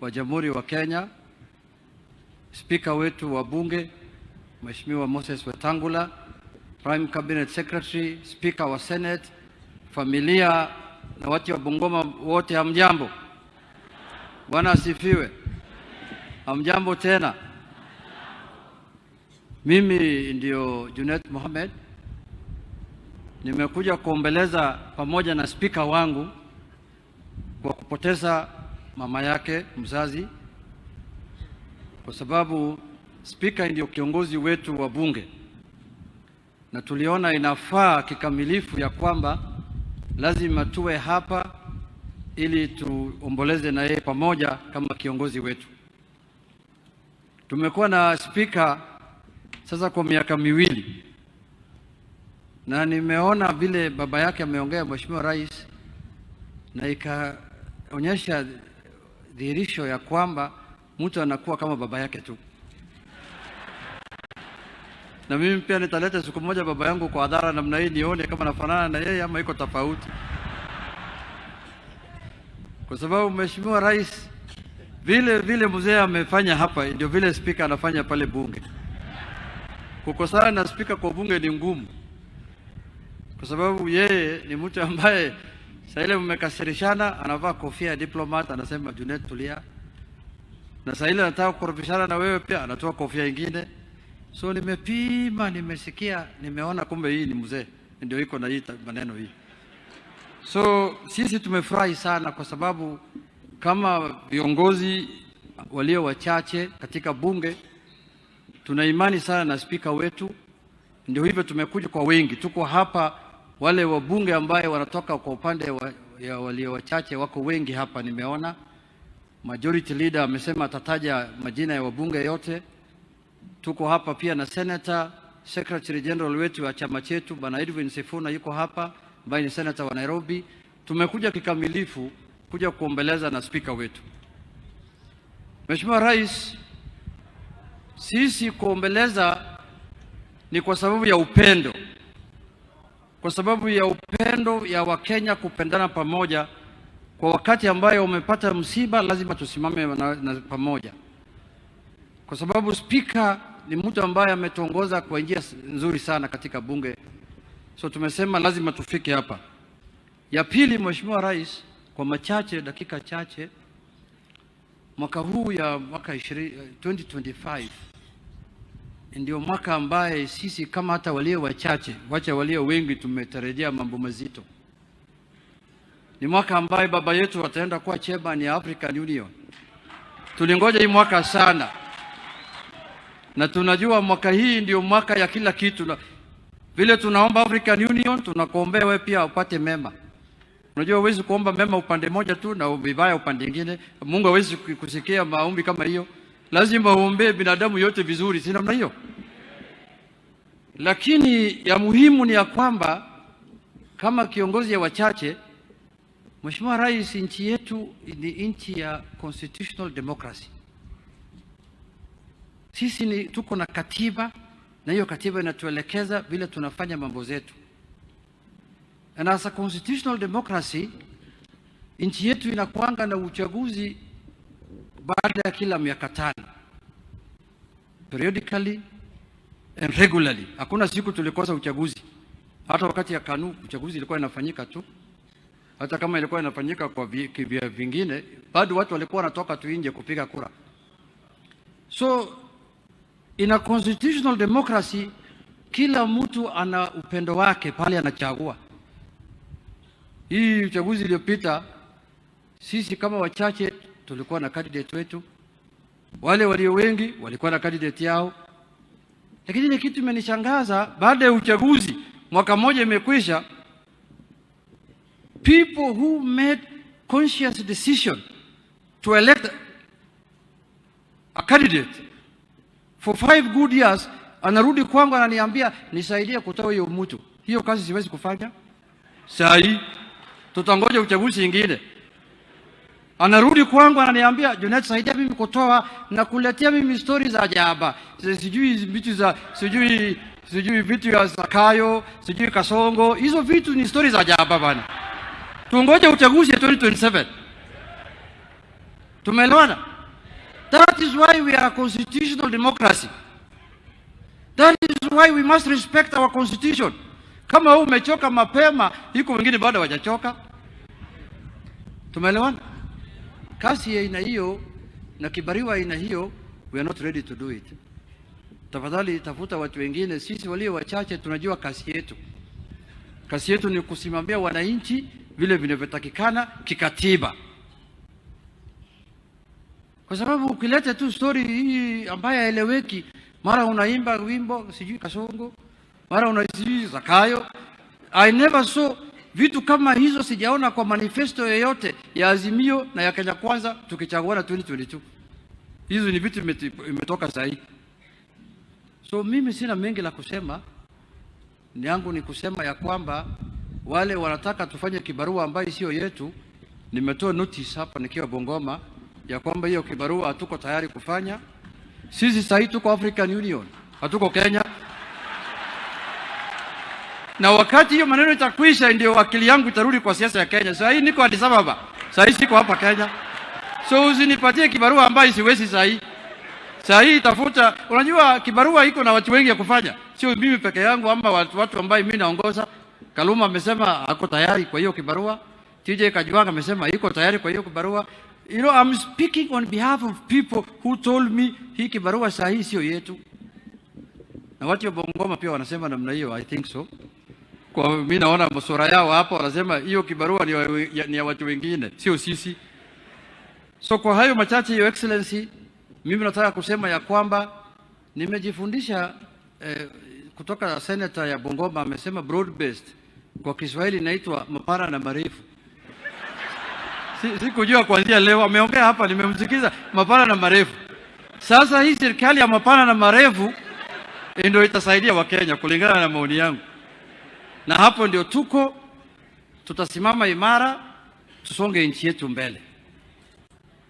wa Jamhuri wa Kenya, Spika wetu wa Bunge Mheshimiwa Moses Wetangula, Prime Cabinet Secretary, Spika wa Senate, familia na watu wa Bungoma wote, hamjambo? Bwana asifiwe. Hamjambo tena. Mimi ndio Junet Mohamed. Nimekuja kuombeleza pamoja na spika wangu kwa kupoteza mama yake mzazi, kwa sababu spika ndio kiongozi wetu wa bunge, na tuliona inafaa kikamilifu ya kwamba lazima tuwe hapa ili tuomboleze na yeye pamoja kama kiongozi wetu. Tumekuwa na spika sasa kwa miaka miwili, na nimeona vile baba yake ameongea Mheshimiwa Rais, na ikaonyesha dhihirisho ya kwamba mtu anakuwa kama baba yake tu. Na mimi pia nitaleta siku moja baba yangu kwa hadhara namna hii, nione kama nafanana na yeye ama iko tofauti. Kwa sababu Mheshimiwa Rais vile mzee amefanya hapa, ndio vile spika anafanya pale bunge. Kukosana na spika kwa bunge ni ngumu, kwa sababu yeye ni mtu ambaye saa ile mmekasirishana anavaa kofia ya diplomat, anasema Junet tulia, na saa ile anataka kukorofishana na wewe pia anatoa kofia nyingine. So nimepima, nimesikia, nimeona kumbe hii ni mzee ndio iko na hii maneno hii. So sisi tumefurahi sana, kwa sababu kama viongozi walio wachache katika bunge tuna imani sana na spika wetu. Ndio hivyo tumekuja kwa wengi, tuko hapa. Wale wabunge ambaye wanatoka kwa upande ya walio wachache wako wengi hapa. Nimeona majority leader amesema atataja majina ya wabunge yote. Tuko hapa pia na Senator Secretary General wetu wa chama chetu Bwana Edwin Sifuna yuko hapa, ambaye ni senator wa Nairobi. Tumekuja kikamilifu kuja kuombeleza na spika wetu. Mheshimiwa Rais, sisi kuombeleza ni kwa sababu ya upendo, kwa sababu ya upendo ya Wakenya kupendana pamoja. Kwa wakati ambayo umepata msiba, lazima tusimame na pamoja, kwa sababu spika ni mtu ambaye ametuongoza kwa njia nzuri sana katika bunge. So tumesema lazima tufike hapa. Ya pili, Mheshimiwa Rais, kwa machache, dakika chache, mwaka huu ya mwaka 2025 ndio mwaka ambaye sisi kama hata walio wachache, wacha walio wengi, tumetarajia mambo mazito. Ni mwaka ambaye baba yetu ataenda kuwa chairman ya African Union. Tulingoja hii mwaka sana, na tunajua mwaka hii ndio mwaka ya kila kitu. Vile tunaomba African Union, tunakuombea wewe pia upate mema. Unajua huwezi kuomba mema upande moja tu na vibaya upande mwingine. Mungu hawezi kusikia maombi kama hiyo. Lazima uombe binadamu yote vizuri, si namna hiyo? Lakini ya muhimu ni ya kwamba kama kiongozi ya wachache, Mheshimiwa Rais, nchi yetu ni nchi ya constitutional democracy. Sisi tuko na katiba, na hiyo katiba inatuelekeza vile tunafanya mambo zetu. And as a constitutional democracy, nchi yetu inakuanga na uchaguzi baada ya kila miaka 5, periodically and regularly. Hakuna siku tulikosa uchaguzi. Hata wakati ya KANU uchaguzi ilikuwa inafanyika tu. Hata kama ilikuwa inafanyika kwa vivyo vingine, bado watu walikuwa wanatoka tu nje kupiga kura. So in a constitutional democracy, kila mtu ana upendo wake pale anachagua. Hii uchaguzi iliyopita, sisi kama wachache tulikuwa na candidate wetu, wale walio wengi walikuwa na candidate yao. Lakini ile kitu imenishangaza, baada ya uchaguzi mwaka mmoja imekwisha, people who made conscious decision to elect a candidate for 5 good years, anarudi kwangu ananiambia nisaidie kutoa hiyo mtu. Hiyo kazi siwezi kufanya. Sahi tutangoja uchaguzi mwingine. Anarudi kwangu ananiambia Junet, saidia mimi kutoa na kuletea mimi stories za ajabu. Sijui vitu za sijui vitu ya Zakayo, sijui Kasongo. Hizo vitu ni stories za ajabu bana. Tungoje uchaguzi 2027. Tumeelewana? That is why we are a constitutional democracy. That is why we must respect our constitution. Kama wewe umechoka mapema, iko wengine bado hawajachoka. Tumeelewana? Kasi ya aina hiyo na kibariwa aina hiyo, we are not ready to do it. Tafadhali tafuta watu wengine. Sisi walio wachache tunajua kasi yetu. Kasi yetu ni kusimamia wananchi vile vinavyotakikana kikatiba. Kwa sababu ukileta tu story hii ambayo haeleweki, mara unaimba wimbo sijui Kasongo, mara unaisiji Zakayo. I never saw vitu kama hizo, sijaona kwa manifesto yoyote ya Azimio na ya Kenya Kwanza tukichaguana 2022. Hizo ni vitu imetoka sahihi. So mimi sina mengi la kusema. Ni yangu ni kusema ya kwamba wale wanataka tufanye kibarua ambayo sio yetu, nimetoa notice hapa nikiwa Bungoma ya kwamba hiyo kibarua hatuko tayari kufanya. Sisi sasa tuko African Union, hatuko Kenya. Na wakati hiyo maneno itakwisha ndio akili yangu itarudi kwa siasa ya Kenya. Sasa hii niko Addis Ababa. Sasa hii siko hapa Kenya. So usinipatie kibarua ambayo siwezi sasa hii. Sasa hii tafuta, unajua kibarua iko na watu wengi ya kufanya. Sio mimi peke yangu ama watu ambao mimi naongoza. Kaluma amesema hako tayari kwa hiyo kibarua. TJ Kajwanga amesema yuko tayari kwa hiyo kibarua. You know, I'm speaking on behalf of people who told me hii kibarua sasa hii sio yetu. Na watu wa Bungoma pia wanasema namna hiyo, I think so. Kwa mimi naona msura yao hapo wanasema hiyo kibarua ni ya watu wengine, sio sisi. So kwa hayo machache, Your Excellency, mimi nataka kusema ya kwamba nimejifundisha kutoka senator ya Bungoma amesema broad based, kwa Kiswahili inaitwa mapana na marefu. Sikujua kuanzia leo ameongea hapa, nimemsikiza mapana na marefu. Sasa hii serikali ya mapana na marefu ndio itasaidia Wakenya kulingana na maoni yangu. Na hapo ndio tutasimama imara, tusonge nchi yetu mbele.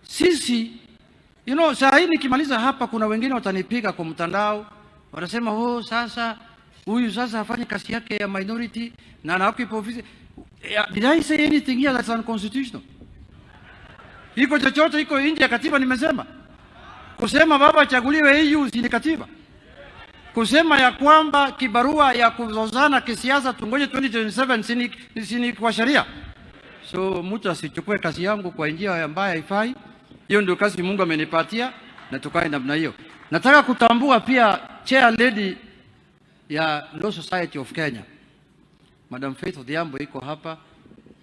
Sisi, saa hii nikimaliza hapa kuna wengine watanipiga kwa mtandao, watasema sasa huyu sasa afanye kazi yake ya minority na anaokipa ofisi. Did I say anything here that's unconstitutional? Iko chochote iko nje ya katiba nimesema? Kusema baba achaguliwe EU si ni katiba? Kusema ya kwamba kibarua ya kuzozana kisiasa tungoje 2027 sini kwa sheria? So mtu asichukue kazi yangu kwa njia ambayo haifai. Hiyo ndio kazi Mungu amenipatia na tukae namna hiyo. Nataka kutambua pia chair lady ya Law Society of Kenya, Madam Faith Odhiambo iko hapa.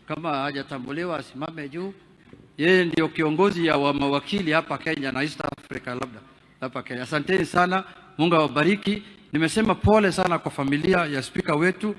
Kama hajatambuliwa asimame juu. Yeye ndio kiongozi ya mawakili hapa Kenya na East Africa labda hapa Kenya. Asanteni sana, Mungu awabariki. Nimesema pole sana kwa familia ya speaker wetu.